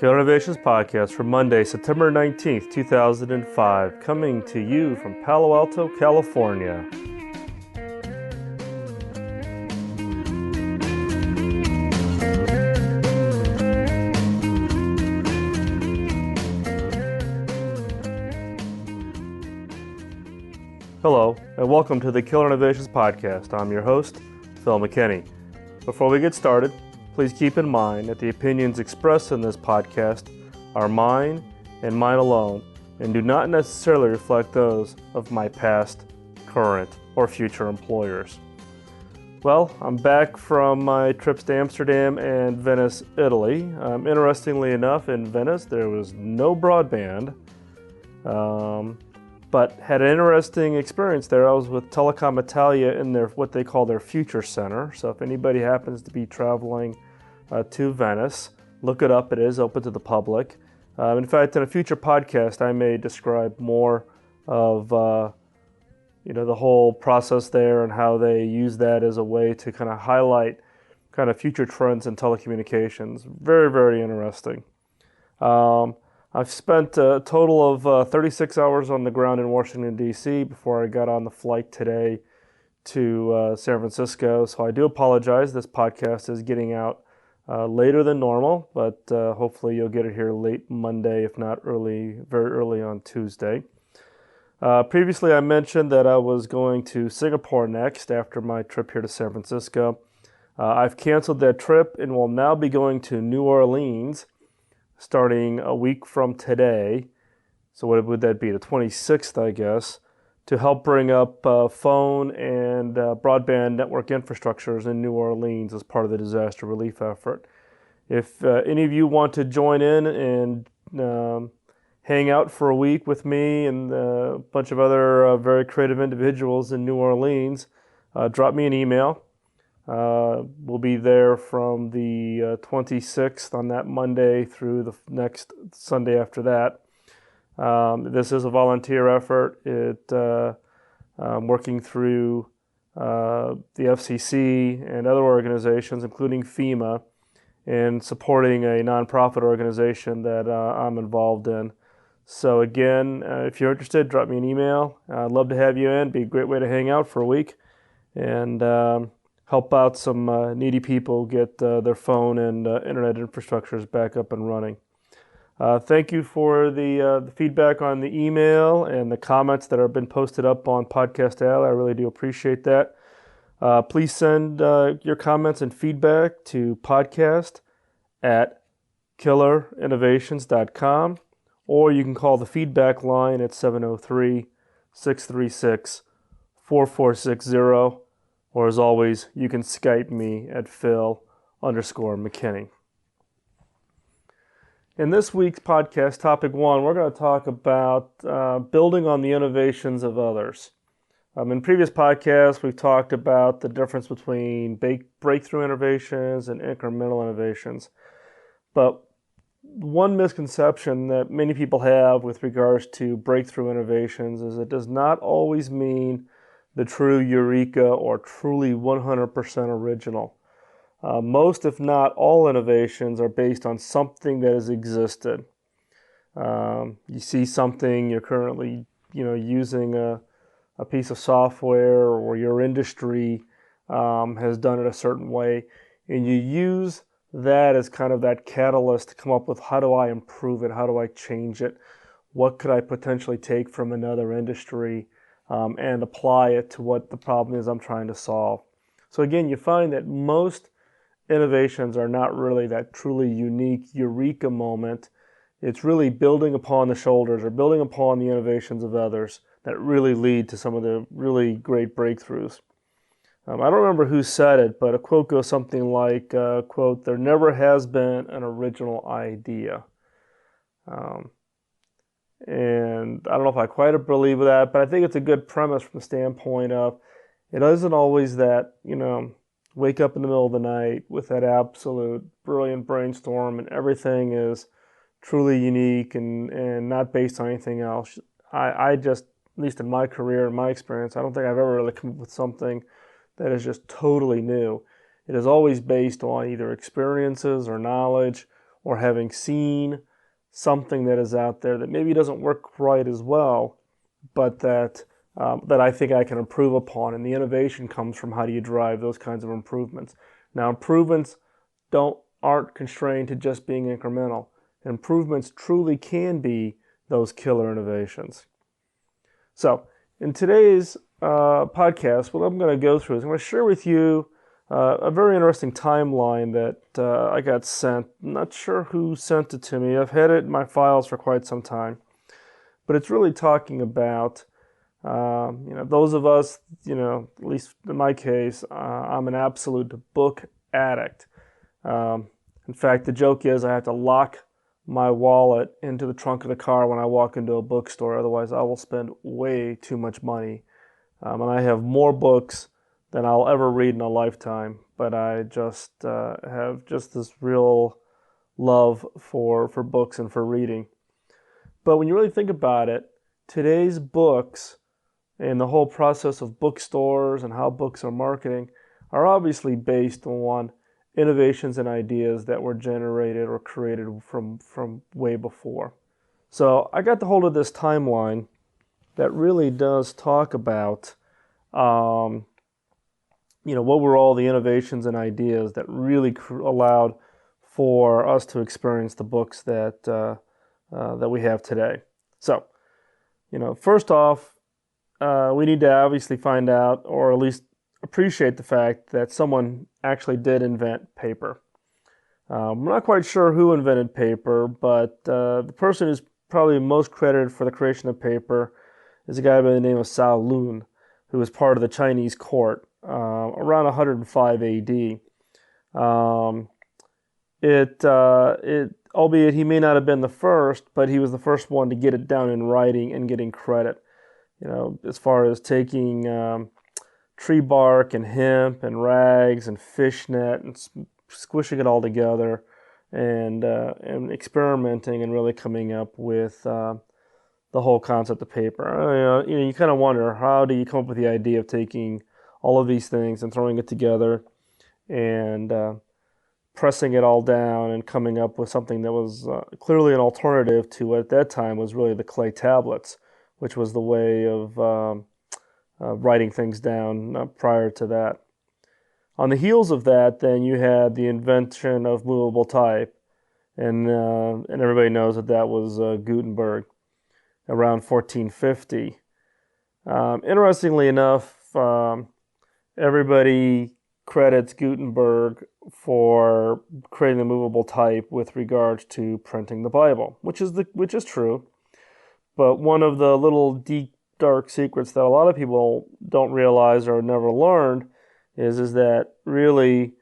Killer Innovations Podcast for Monday, September 19th, 2005, coming to you from Palo Alto, California. Hello, and welcome to the Killer Innovations Podcast. I'm your host, Phil McKinney. Before we get started, please keep in mind that the opinions expressed in this podcast are mine and mine alone and do not necessarily reflect those of my past, current, or future employers. Well, I'm back from my trips to Amsterdam and Venice, Italy. Interestingly enough, in Venice there was no broadband, but had an interesting experience there. I was with Telecom Italia in their what they call their Future Center. So if anybody happens to be traveling to Venice, look it up. It is open to the public. In fact, in a future podcast, I may describe more of the whole process there and how they use that as a way to kind of highlight kind of future trends in telecommunications. Very, very interesting. I've spent a total of 36 hours on the ground in Washington, D.C. before I got on the flight today to San Francisco. So I do apologize. This podcast is getting out later than normal, but hopefully you'll get it here late Monday, if not very early on Tuesday. Previously, I mentioned that I was going to Singapore next after my trip here to San Francisco. I've canceled that trip and will now be going to New Orleans starting a week from today. So what would that be? The 26th, I guess, to help bring up phone and broadband network infrastructures in New Orleans as part of the disaster relief effort. If any of you want to join in and hang out for a week with me and a bunch of other very creative individuals in New Orleans, drop me an email. We'll be there from the 26th on that Monday through the next Sunday after that. This is a volunteer effort. I'm working through the FCC and other organizations, including FEMA, and supporting a nonprofit organization that I'm involved in. So again, if you're interested, drop me an email. I'd love to have you in. It'd be a great way to hang out for a week and help out some needy people get their phone and internet infrastructures back up and running. Thank you for the feedback on the email and the comments that have been posted up on Podcast Alley. I really do appreciate that. Please send your comments and feedback to podcast@killerinnovations.com, or you can call the feedback line at 703-636-4460. Or as always, you can Skype me at Phil_McKinney. In this week's podcast, topic 1, we're going to talk about building on the innovations of others. In previous podcasts, we've talked about the difference between breakthrough innovations and incremental innovations. But one misconception that many people have with regards to breakthrough innovations is it does not always mean the true eureka or truly 100% original. Most, if not all, innovations are based on something that has existed. You see something, you're currently using a piece of software, or your industry has done it a certain way, and you use that as kind of that catalyst to come up with, how do I improve it? How do I change it? What could I potentially take from another industry and apply it to what the problem is I'm trying to solve? So again, you find that most innovations are not really that truly unique eureka moment. It's really building upon the shoulders or building upon the innovations of others that really lead to some of the really great breakthroughs. I don't remember who said it, but a quote goes something like, quote, "There never has been an original idea." And I don't know if I quite believe that, but I think it's a good premise from the standpoint of it isn't always that, wake up in the middle of the night with that absolute brilliant brainstorm and everything is truly unique and not based on anything else. I just, at least in my career, in my experience, I don't think I've ever really come up with something that is just totally new. It is always based on either experiences or knowledge or having seen something that is out there that maybe doesn't work quite as well, but that I think I can improve upon. And the innovation comes from how do you drive those kinds of improvements. Now, improvements aren't constrained to just being incremental. Improvements truly can be those killer innovations. So, in today's podcast, what I'm going to go through is I'm going to share with you a very interesting timeline that I got sent. I'm not sure who sent it to me. I've had it in my files for quite some time. But it's really talking about, those of us, at least in my case, I'm an absolute book addict. In fact, the joke is I have to lock my wallet into the trunk of the car when I walk into a bookstore. Otherwise, I will spend way too much money. And I have more books than I'll ever read in a lifetime. But I just have just this real love for books and for reading. But when you really think about it, today's books and the whole process of bookstores and how books are marketing are obviously based on innovations and ideas that were generated or created from way before. So I got the hold of this timeline that really does talk about, what were all the innovations and ideas that really allowed for us to experience the books that we have today. So, first off, we need to obviously find out, or at least appreciate the fact that someone actually did invent paper. I'm not quite sure who invented paper, but the person who's probably most credited for the creation of paper is a guy by the name of Cao Lun, who was part of the Chinese court around 105 AD. Albeit he may not have been the first, but he was the first one to get it down in writing and getting credit. As far as taking tree bark and hemp and rags and fishnet and squishing it all together and experimenting and really coming up with the whole concept of paper. You kind of wonder, how do you come up with the idea of taking all of these things and throwing it together and pressing it all down and coming up with something that was clearly an alternative to what at that time was really the clay tablets, which was the way of writing things down prior to that. On the heels of that, then you had the invention of movable type, and everybody knows that was Gutenberg around 1450. Interestingly enough, everybody credits Gutenberg for creating the movable type with regards to printing the Bible, which is true. But one of the little deep, dark secrets that a lot of people don't realize or never learned is that really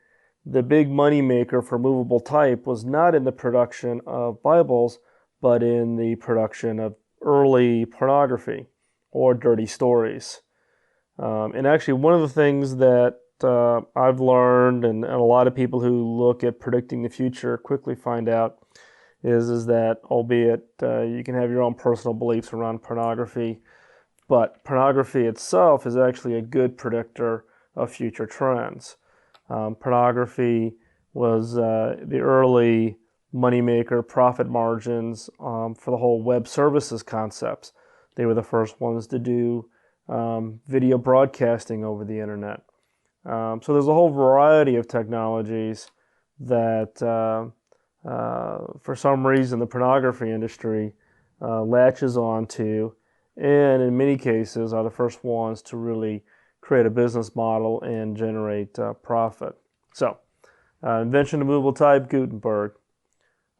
the big money maker for movable type was not in the production of Bibles, but in the production of early pornography or dirty stories. And actually, one of the things that I've learned, and a lot of people who look at predicting the future quickly find out, is that, albeit you can have your own personal beliefs around pornography, but pornography itself is actually a good predictor of future trends. Pornography was the early moneymaker, profit margins for the whole web services concepts. They were the first ones to do video broadcasting over the internet. So there's a whole variety of technologies that for some reason the pornography industry latches onto, and in many cases are the first ones to really create a business model and generate profit. So, invention of movable type, Gutenberg.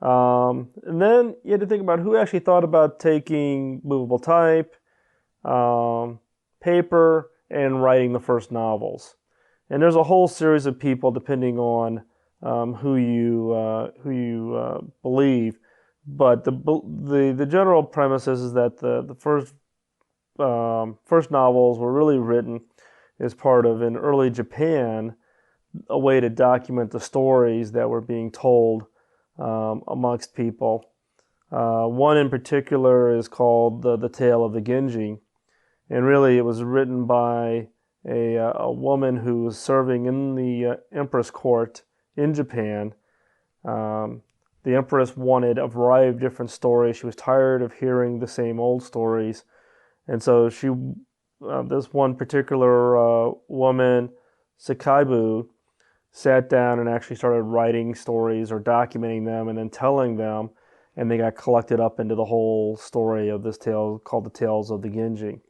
And then you had to think about who actually thought about taking movable type, paper, and writing the first novels. And there's a whole series of people, depending on who you believe. But the general premise is that the first novels were really written as part of, in early Japan, a way to document the stories that were being told amongst people. One in particular is called the Tale of the Genji, and really it was written by a woman who was serving in the Empress court in Japan. The the Empress wanted a variety of different stories. She was tired of hearing the same old stories. And so this one particular woman, Sakaibu, sat down and actually started writing stories or documenting them and then telling them, and they got collected up into the whole story of this tale called the Tales of the Genji.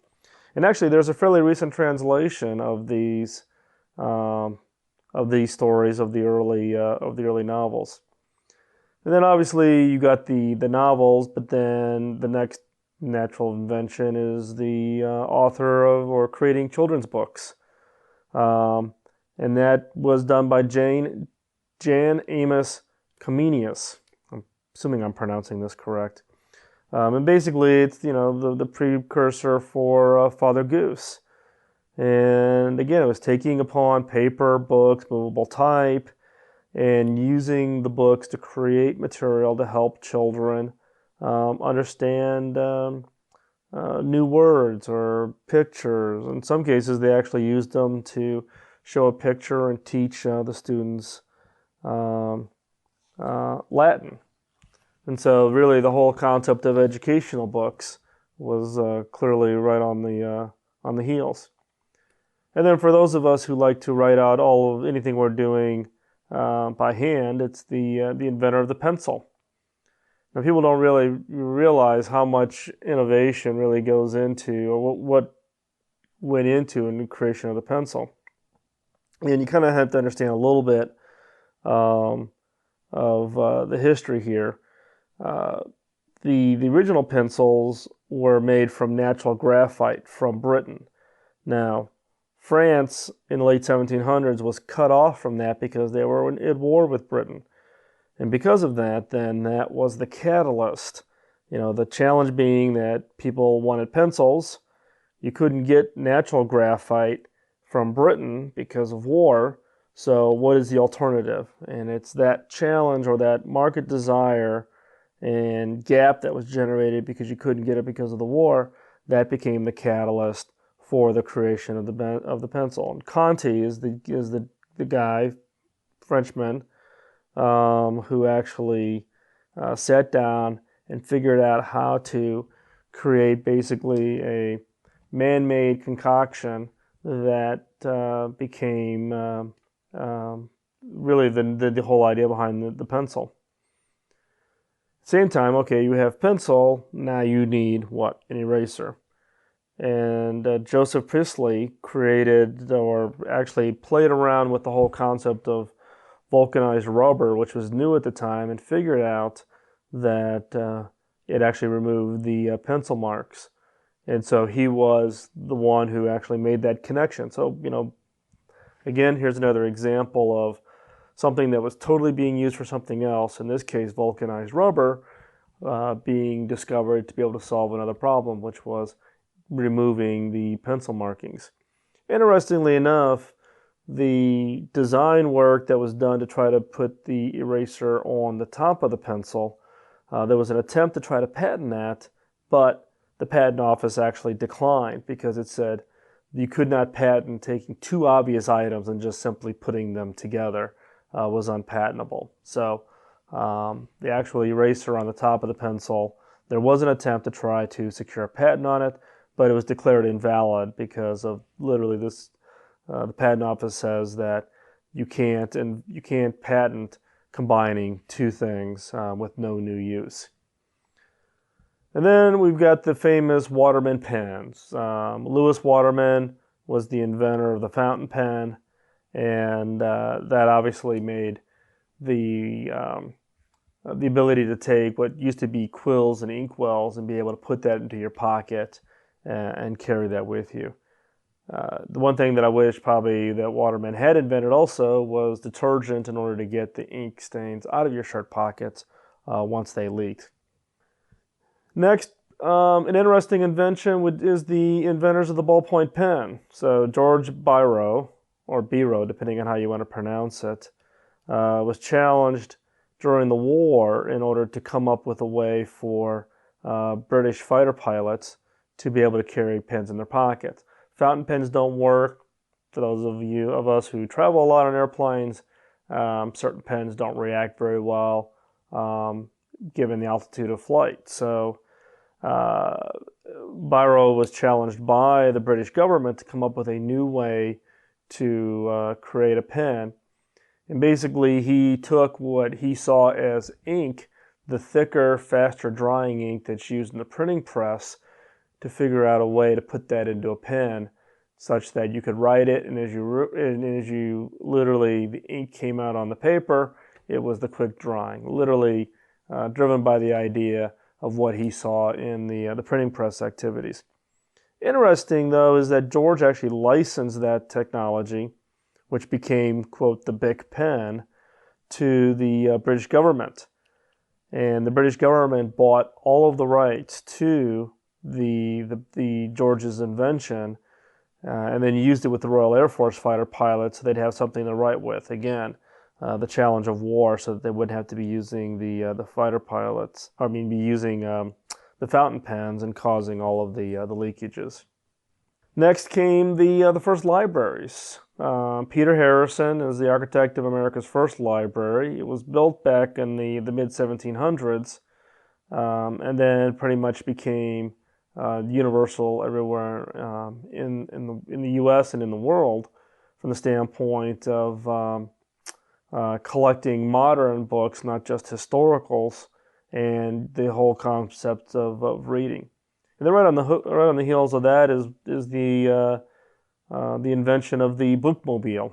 And actually, there's a fairly recent translation of these stories of the early novels. And then obviously you got the novels, but then the next natural invention is the author of or creating children's books. And that was done by Jan Amos Comenius. I'm assuming I'm pronouncing this correct. And basically, it's the precursor for Father Goose. And again, it was taking upon paper, books, movable type, and using the books to create material to help children understand new words or pictures. In some cases, they actually used them to show a picture and teach the students Latin. And so really the whole concept of educational books was clearly right on the heels. And then for those of us who like to write out all of anything we're doing by hand, it's the inventor of the pencil. Now people don't really realize how much innovation really goes into, or what went into in the creation of the pencil. And you kind of have to understand a little bit of the history here. The original pencils were made from natural graphite from Britain. Now, France in the late 1700s was cut off from that because they were at war with Britain. And because of that, then that was the catalyst. The challenge being that people wanted pencils. You couldn't get natural graphite from Britain because of war. So what is the alternative? And it's that challenge or that market desire and gap that was generated because you couldn't get it because of the war that became the catalyst for the creation of the pencil. And Conti is the guy, Frenchman, who actually sat down and figured out how to create basically a man-made concoction that became really the whole idea behind the pencil. Same time, okay, you have pencil, now you need what? An eraser. And Joseph Priestley created, or actually played around with the whole concept of vulcanized rubber, which was new at the time, and figured out that it actually removed the pencil marks. And so he was the one who actually made that connection. So, again, here's another example of something that was totally being used for something else, in this case, vulcanized rubber, being discovered to be able to solve another problem, which was removing the pencil markings. Interestingly enough, the design work that was done to try to put the eraser on the top of the pencil, there was an attempt to try to patent that, but the patent office actually declined because it said you could not patent taking two obvious items and just simply putting them together was unpatentable. So the actual eraser on the top of the pencil, there was an attempt to try to secure a patent on it, but it was declared invalid because of literally this. The patent office says that you can't patent combining two things with no new use. And then we've got the famous Waterman pens. Lewis Waterman was the inventor of the fountain pen, and that obviously made the ability to take what used to be quills and inkwells and be able to put that into your pocket and carry that with you. The one thing that I wish probably that Waterman had invented also was detergent in order to get the ink stains out of your shirt pockets once they leaked. Next, an interesting invention is the inventors of the ballpoint pen. So George Biro, or Biro, depending on how you want to pronounce it, was challenged during the war in order to come up with a way for British fighter pilots to be able to carry pens in their pockets. Fountain pens don't work. For those of us who travel a lot on airplanes, certain pens don't react very well. given the altitude of flight. So Biro was challenged by the British government to come up with a new way to create a pen. And basically, he took what he saw as ink, the thicker, faster drying ink that's used in the printing press, to figure out a way to put that into a pen such that you could write it, and as you literally, the ink came out on the paper, it was the quick drying, literally driven by the idea of what he saw in the printing press activities. Interesting, though, is that George actually licensed that technology, which became, quote, the Bic pen, to the British government. And the British government bought all of the rights to the George's invention, and then used it with the Royal Air Force fighter pilots so they'd have something to write with. Again, the challenge of war, so that they wouldn't have to be using the fighter pilots, be using the fountain pens and causing all of the leakages. Next came the first libraries. Peter Harrison is the architect of America's first library. It was built back in the mid-1700s, and then pretty much became universal everywhere in the U.S. and in the world, from the standpoint of collecting modern books, not just historicals, and the whole concept of reading. And then right on the heels of that is the invention of the bookmobile.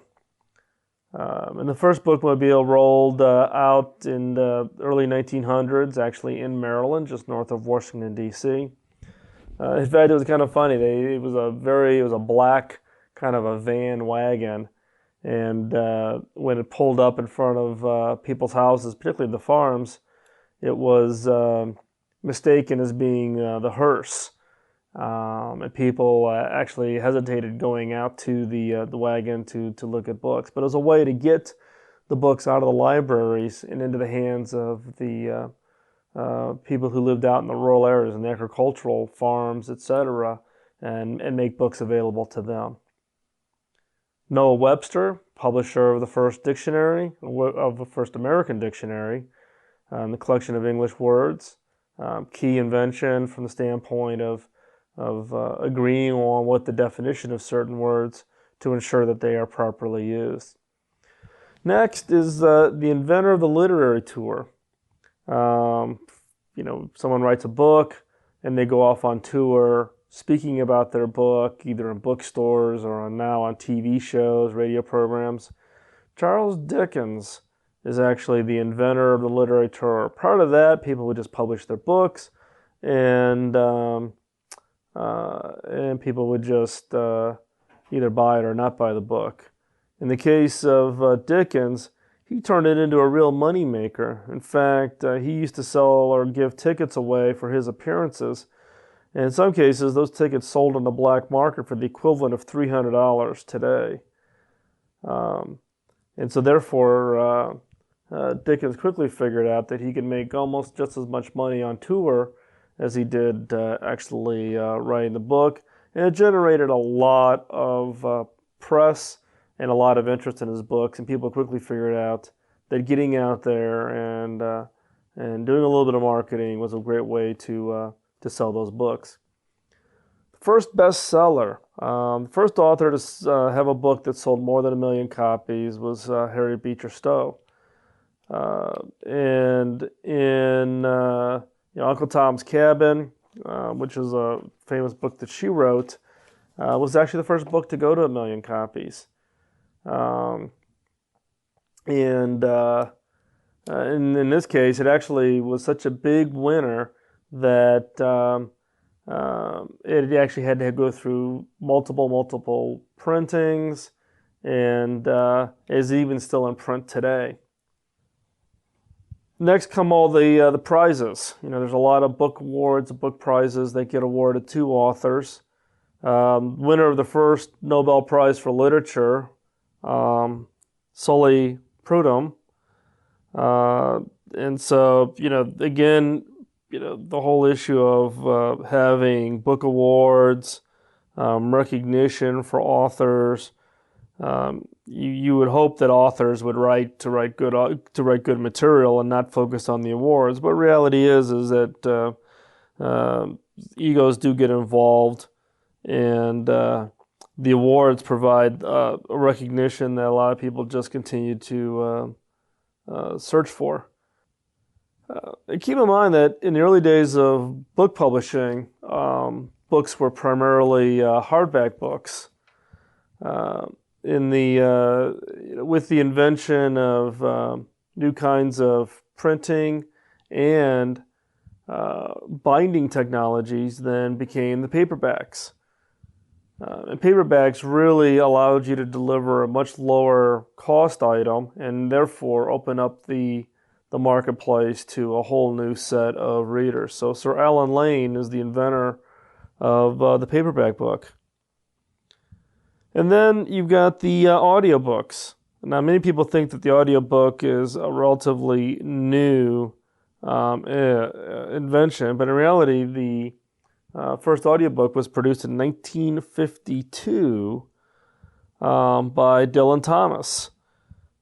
And the first bookmobile rolled out in the early 1900s, actually in Maryland, just north of Washington, D.C. In fact, it was kind of funny. It was a black kind of a van wagon, and when it pulled up in front of people's houses, particularly the farms, it was mistaken as being the hearse, and people actually hesitated going out to the wagon to look at books. But it was a way to get the books out of the libraries and into the hands of the people who lived out in the rural areas and the agricultural farms, etc., and make books available to them. Noah Webster, publisher of the first dictionary, of the first American dictionary, the collection of English words, key invention from the standpoint of agreeing on what the definition of certain words to ensure that they are properly used. Next is the inventor of the literary tour. Someone writes a book and they go off on tour speaking about their book, either in bookstores or now on TV shows, radio programs. Charles Dickens is actually the inventor of the literary tour. Prior to that, people would just publish their books, and people would just either buy it or not buy the book. In the case of Dickens, he turned it into a real money maker. In fact, he used to sell or give tickets away for his appearances. And in some cases, those tickets sold on the black market for the equivalent of $300 today. And so therefore, Dickens quickly figured out that he could make almost just as much money on tour as he did actually writing the book. And it generated a lot of press and a lot of interest in his books, and people quickly figured out that getting out there and doing a little bit of marketing was a great way to sell those books. The first bestseller, the first author to have a book that sold more than 1 million copies was Harriet Beecher Stowe. And in Uncle Tom's Cabin, which is a famous book that she wrote, was actually the first book to go to 1 million copies. And in this case, it actually was such a big winner that it actually had to go through multiple printings, and is even still in print today. Next come all the prizes. There's a lot of book awards, book prizes that get awarded to authors. Winner of the first Nobel Prize for Literature, Sully Prudhomme. And so, again, the whole issue of having book awards, recognition for authors, You would hope that authors would write good material and not focus on the awards. But reality is that egos do get involved, and the awards provide a recognition that a lot of people just continue to search for. And keep in mind that in the early days of book publishing, books were primarily hardback books. With the invention of new kinds of printing and binding technologies, then became the paperbacks. And paperbacks really allowed you to deliver a much lower cost item and therefore open up the marketplace to a whole new set of readers. So Sir Allen Lane is the inventor of the paperback book. And then you've got the audiobooks. Now, many people think that the audiobook is a relatively new invention, but in reality, the first audiobook was produced in 1952 by Dylan Thomas.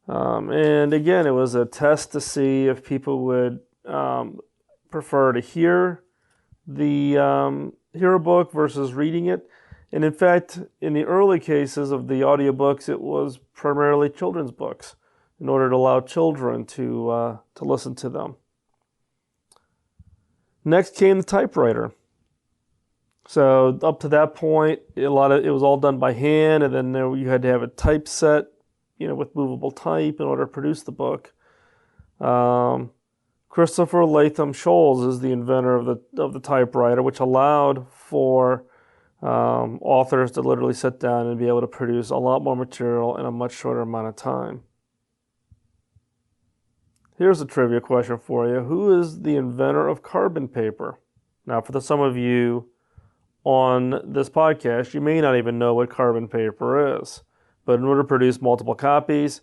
And again, it was a test to see if people would prefer to hear a book versus reading it. And in fact, in the early cases of the audiobooks, it was primarily children's books in order to allow children to listen to them. Next came the typewriter. So up to that point, it was all done by hand, and then you had to have a typeset, with movable type in order to produce the book. Christopher Latham Scholes is the inventor of the typewriter, which allowed for authors to literally sit down and be able to produce a lot more material in a much shorter amount of time. Here's a trivia question for you. Who is the inventor of carbon paper? Now, for some of you on this podcast, you may not even know what carbon paper is. But in order to produce multiple copies,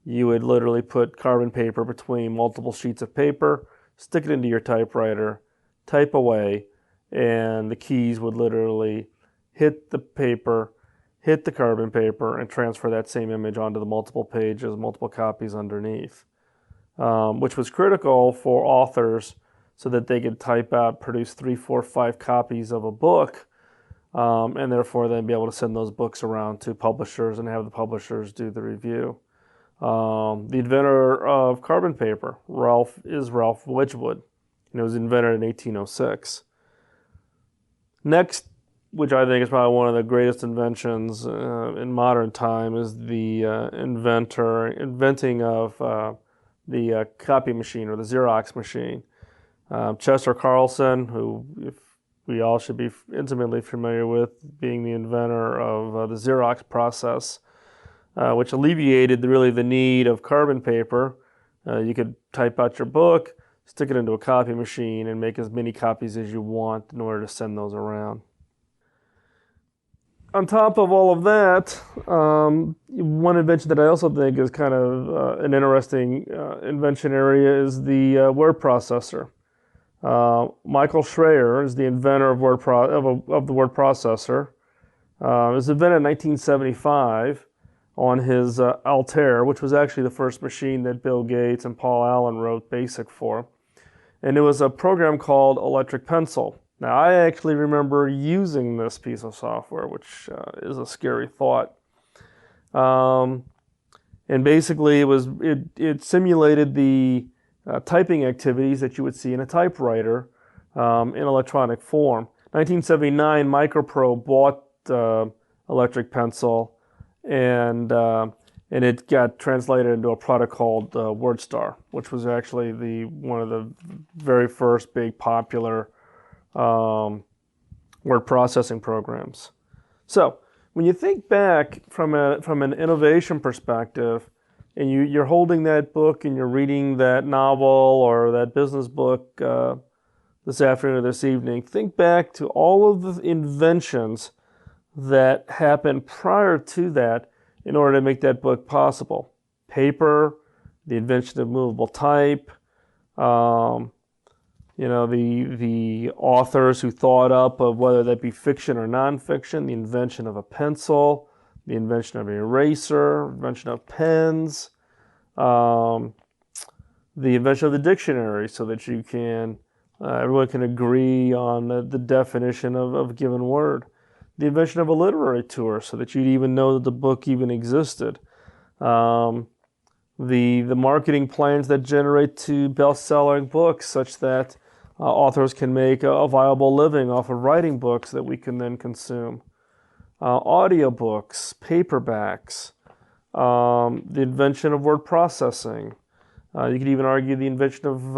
you would literally put carbon paper between multiple sheets of paper, stick it into your typewriter, type away, and the keys would literally hit the paper, hit the carbon paper, and transfer that same image onto the multiple pages, multiple copies underneath, which was critical for authors so that they could produce 3, 4, 5 copies of a book, and therefore then be able to send those books around to publishers and have the publishers do the review. The inventor of carbon paper, Ralph Wedgwood, and it was invented in 1806. Next, which I think is probably one of the greatest inventions in modern time, is the inventing of the copy machine or the Xerox machine. Chester Carlson, who we all should be intimately familiar with, being the inventor of the Xerox process, which alleviated the need of carbon paper. You could type out your book, stick it into a copy machine, and make as many copies as you want in order to send those around. On top of all of that, one invention that I also think is kind of an interesting invention area is the word processor. Michael Schreyer is the inventor of the word processor. It was invented in 1975 on his Altair, which was actually the first machine that Bill Gates and Paul Allen wrote BASIC for. And it was a program called Electric Pencil. Now, I actually remember using this piece of software, which is a scary thought. And basically, it simulated the typing activities that you would see in a typewriter in electronic form. 1979, Micropro bought Electric Pencil, and it got translated into a product called WordStar, which was actually one of the very first big popular word processing programs. So when you think back from an innovation perspective, and you're holding that book and you're reading that novel or that business book this afternoon or this evening, think back to all of the inventions that happened prior to that in order to make that book possible. Paper, the invention of movable type, the authors who thought up of whether that be fiction or nonfiction, the invention of a pencil, the invention of an eraser, invention of pens, the invention of the dictionary so that you can, everyone can agree on the definition of a given word. The invention of a literary tour so that you'd even know that the book even existed. The marketing plans that generate to best-selling books such that authors can make a viable living off of writing books that we can then consume. Audiobooks, paperbacks, the invention of word processing. You could even argue the invention of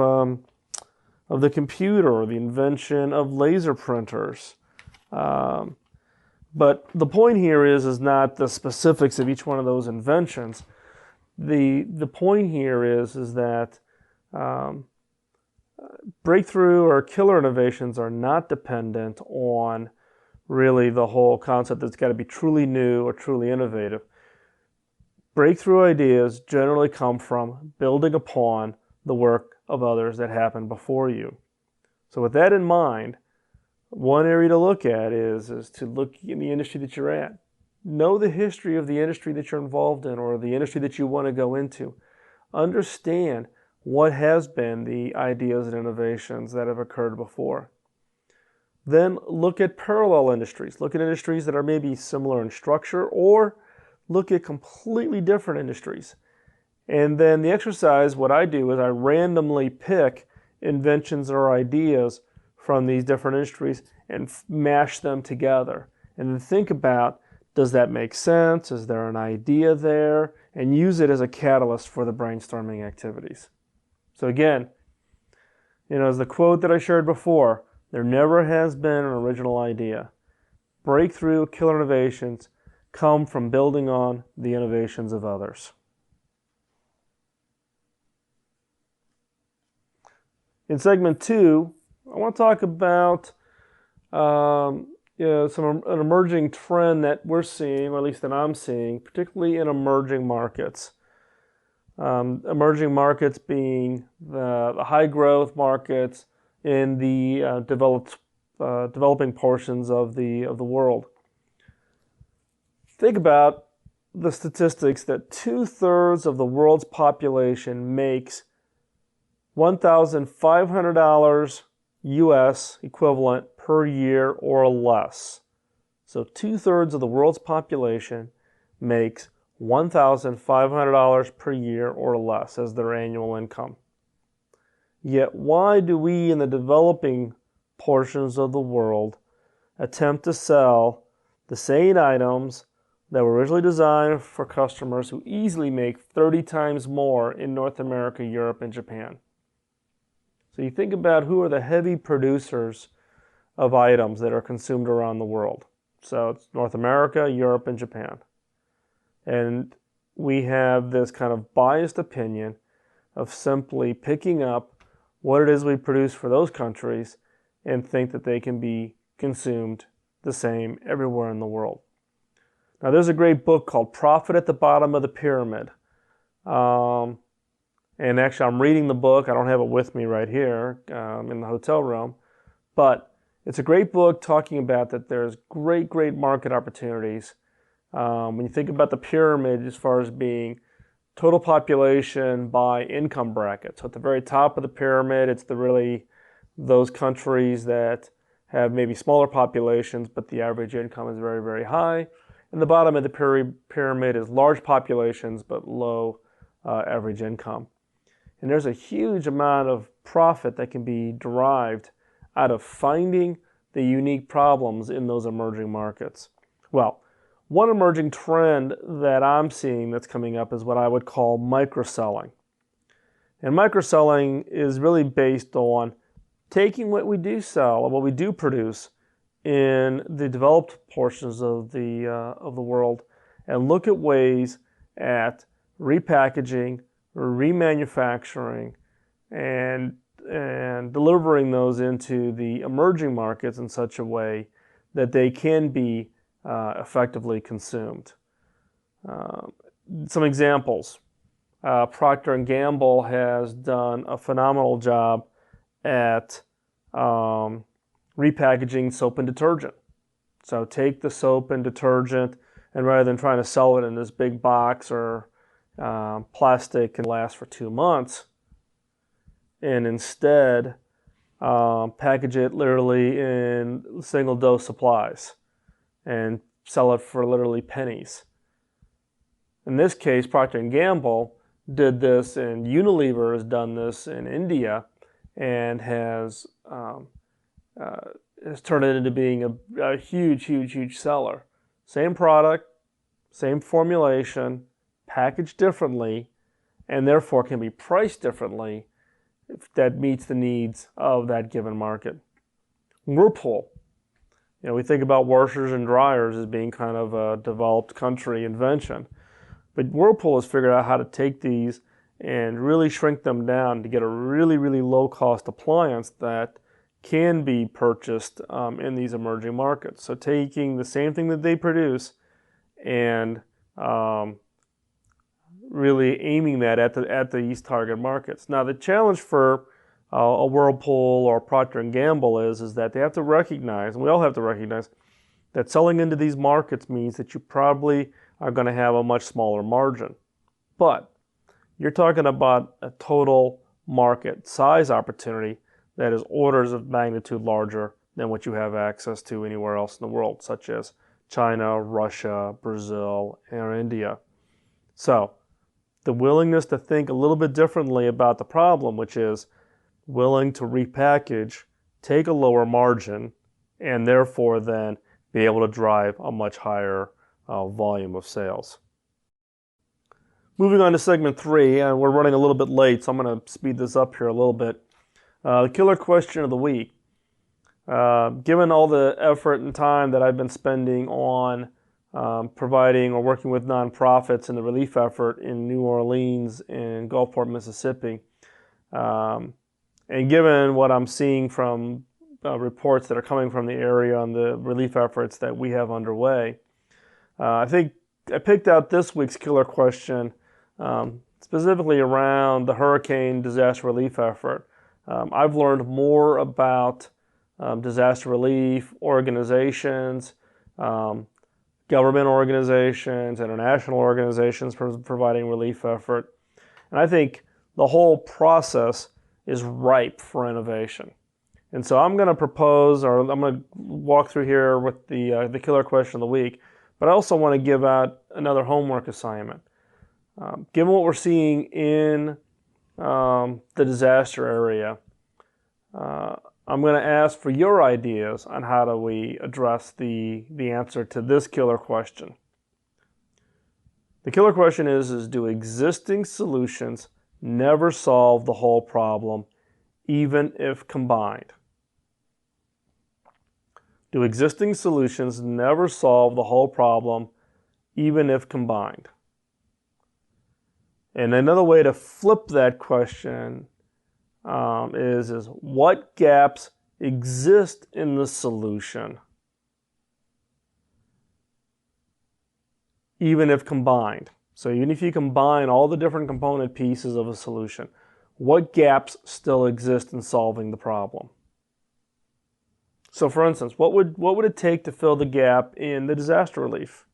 the computer, or the invention of laser printers. But the point here is not the specifics of each one of those inventions. The point here is that breakthrough or killer innovations are not dependent on really the whole concept that it's got to be truly new or truly innovative. Breakthrough ideas generally come from building upon the work of others that happened before you. So with that in mind, one area to look at is to look in the industry that you're at. Know the history of the industry that you're involved in or the industry that you want to go into. Understand what has been the ideas and innovations that have occurred before. Then look at parallel industries. Look at industries that are maybe similar in structure, or look at completely different industries. And then the exercise, what I do is I randomly pick inventions or ideas from these different industries and mash them together. And then think about, does that make sense? Is there an idea there? And use it as a catalyst for the brainstorming activities. So again, as the quote that I shared before, there never has been an original idea. Breakthrough, killer innovations come from building on the innovations of others. In segment 2, I want to talk about an emerging trend that we're seeing, or at least that I'm seeing, particularly in emerging markets. Emerging markets being the high growth markets in the developing portions of the world. Think about the statistics that 2/3 of the world's population makes $1,500 US equivalent per year or less. So 2/3 of the world's population makes $1,500 per year or less as their annual income. Yet why do we in the developing portions of the world attempt to sell the same items that were originally designed for customers who easily make 30 times more in North America, Europe, and Japan? So you think about who are the heavy producers of items that are consumed around the world. So it's North America, Europe, and Japan. And we have this kind of biased opinion of simply picking up what it is we produce for those countries and think that they can be consumed the same everywhere in the world. Now, there's a great book called Profit at the Bottom of the Pyramid. And actually, I'm reading the book. I don't have it with me right here in the hotel room. But it's a great book talking about that there's great market opportunities. When you think about the pyramid as far as being total population by income bracket. So at the very top of the pyramid, it's those countries that have maybe smaller populations, but the average income is very, very high. And the bottom of the pyramid is large populations, but low average income. And there's a huge amount of profit that can be derived out of finding the unique problems in those emerging markets. Well, one emerging trend that I'm seeing that's coming up is what I would call microselling. And microselling is really based on taking what we do sell or what we do produce in the developed portions of the world and look at ways at repackaging, remanufacturing, and delivering those into the emerging markets in such a way that they can be effectively consumed. Some examples. Procter & Gamble has done a phenomenal job at repackaging soap and detergent. So take the soap and detergent And rather than trying to sell it in this big box or plastic can last for 2 months, and instead package it literally in single dose supplies and sell it for literally pennies. In this case, Procter & Gamble did this, and Unilever has done this in India and has turned it into being a huge seller. Same product, same formulation, packaged differently, and therefore can be priced differently if that meets the needs of that given market. Whirlpool. We think about washers and dryers as being kind of a developed country invention. But Whirlpool has figured out how to take these and really shrink them down to get a really low-cost appliance that can be purchased in these emerging markets. So taking the same thing that they produce and really aiming that at these target markets. Now, the challenge for a Whirlpool or Procter & Gamble is that they have to recognize, and we all have to recognize, that selling into these markets means that you probably are going to have a much smaller margin. But you're talking about a total market size opportunity that is orders of magnitude larger than what you have access to anywhere else in the world, such as China, Russia, Brazil, or India. So the willingness to think a little bit differently about the problem, which is willing to repackage, take a lower margin, and therefore then be able to drive a much higher volume of sales. Moving on to segment 3, and we're running a little bit late, so I'm going to speed this up here a little bit. The killer question of the week. Given all the effort and time that I've been spending on providing or working with nonprofits in the relief effort in New Orleans and Gulfport, Mississippi, and given what I'm seeing from reports that are coming from the area on the relief efforts that we have underway, I think I picked out this week's killer question specifically around the hurricane disaster relief effort. I've learned more about disaster relief organizations, government organizations, international organizations providing relief effort. And I think the whole process is ripe for innovation. And so I'm going to propose, or I'm going to walk through here with the killer question of the week, but I also want to give out another homework assignment. Given what we're seeing in the disaster area, I'm going to ask for your ideas on how do we address the answer to this killer question. The killer question is do existing solutions never solve the whole problem, even if combined? Do existing solutions never solve the whole problem, even if combined? And another way to flip that question is what gaps exist in the solution, even if combined? So even if you combine all the different component pieces of a solution, what gaps still exist in solving the problem? So for instance, what would it take to fill the gap in the disaster relief?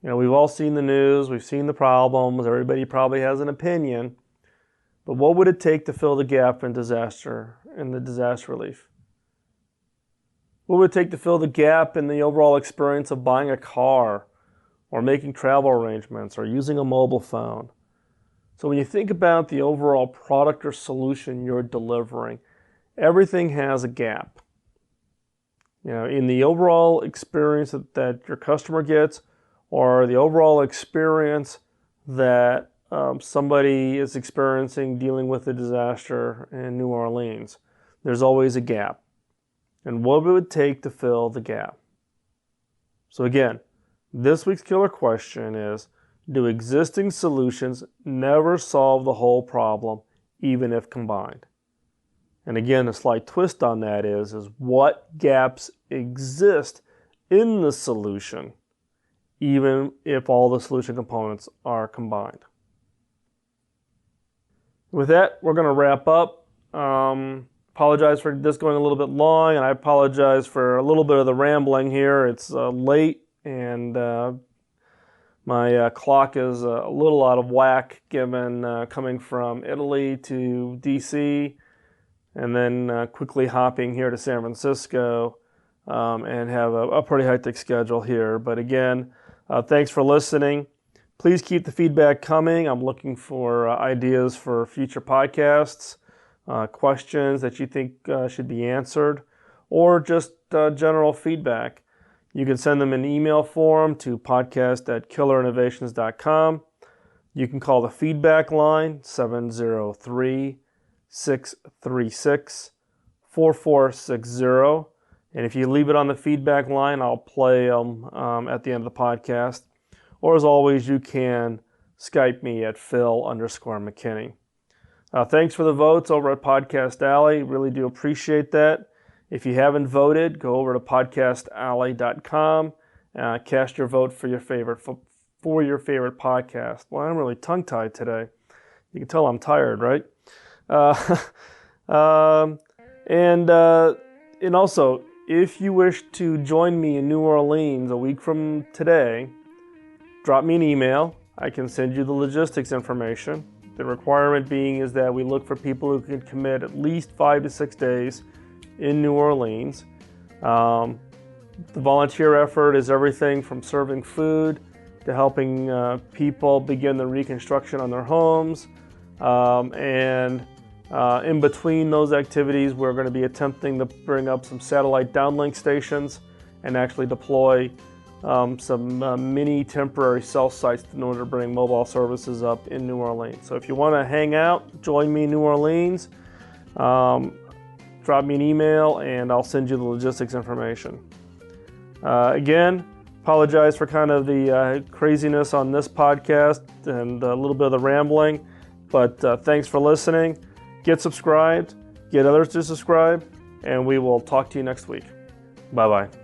We've all seen the news, we've seen the problems, everybody probably has an opinion, but what would it take to fill the gap in the disaster relief? What would it take to fill the gap in the overall experience of buying a car or making travel arrangements or using a mobile phone? So when you think about the overall product or solution you're delivering, everything has a gap. In the overall experience that your customer gets, or the overall experience that somebody is experiencing dealing with a disaster in New Orleans, there's always a gap. And what would it take to fill the gap? So again, this week's killer question is, do existing solutions never solve the whole problem, even if combined? And again, a slight twist on that is what gaps exist in the solution, even if all the solution components are combined. With that, we're going to wrap up. Apologize for this going a little bit long, and I apologize for a little bit of the rambling here. It's late and my clock is a little out of whack given coming from Italy to DC and then quickly hopping here to San Francisco and have a pretty hectic schedule here. But again, thanks for listening. Please keep the feedback coming. I'm looking for ideas for future podcasts, questions that you think should be answered, or just general feedback. You can send them in email form to podcast@killerinnovations.com. You can call the feedback line, 703-636-4460. And if you leave it on the feedback line, I'll play them at the end of the podcast. Or as always, you can Skype me at Phil_McKinney. Thanks for the votes over at Podcast Alley. Really do appreciate that. If you haven't voted, go over to podcastalley.com. Cast your vote for your favorite podcast. Well, I'm really tongue-tied today. You can tell I'm tired, right? And also, if you wish to join me in New Orleans a week from today, drop me an email. I can send you the logistics information. The requirement being is that we look for people who can commit at least 5 to 6 days in New Orleans. The volunteer effort is everything from serving food to helping people begin the reconstruction on their homes. And in between those activities, we're going to be attempting to bring up some satellite downlink stations and actually deploy some mini temporary cell sites in order to bring mobile services up in New Orleans. So if you want to hang out, join me in New Orleans, drop me an email and I'll send you the logistics information. Again, apologize for kind of the craziness on this podcast and a little bit of the rambling, but thanks for listening. Get subscribed, get others to subscribe, and we will talk to you next week. Bye-bye.